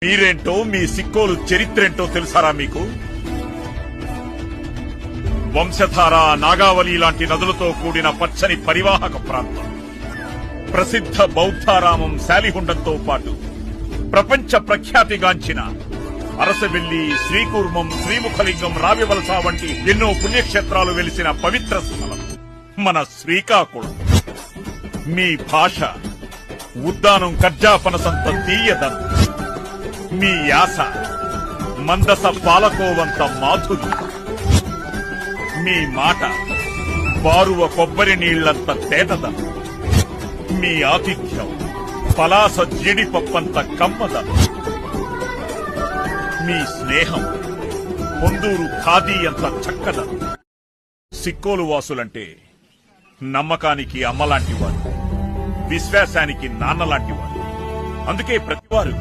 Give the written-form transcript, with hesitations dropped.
మీరేంటో మీ సిక్కోలు చరిత్రేంటో తెలుసారా మీకు? వంశధార, నాగావళి లాంటి నదులతో కూడిన పచ్చని పరివాహక ప్రాంతం, ప్రసిద్ధ బౌద్ధారామం శాలిహుండంతో పాటు ప్రపంచ ప్రఖ్యాతిగాంచిన అరసవెల్లి, శ్రీకూర్మం, శ్రీముఖలింగం, రావివలస వంటి ఎన్నో పుణ్యక్షేత్రాలు వెలిసిన పవిత్ర స్థలం మన శ్రీకాకుళం. మీ భాష ఉద్దానం కర్జాపనసంత తీయదం, మీ యాస మందస పాలకోవంత మాధుర్యం, మీ మాట బారువ కొబ్బరి నీళ్లంత తేటదం, మీ ఆతిథ్యం పలాస జీడిపప్పంత కమ్మదం, మీ స్నేహం పొందూరు ఖాదీ అంత చక్కదం. సిక్కోలు వాసులంటే నమ్మకానికి అమ్మలాంటి వారు, విశ్వాసానికి నాన్నలాంటి వారు. అందుకే ప్రతివారు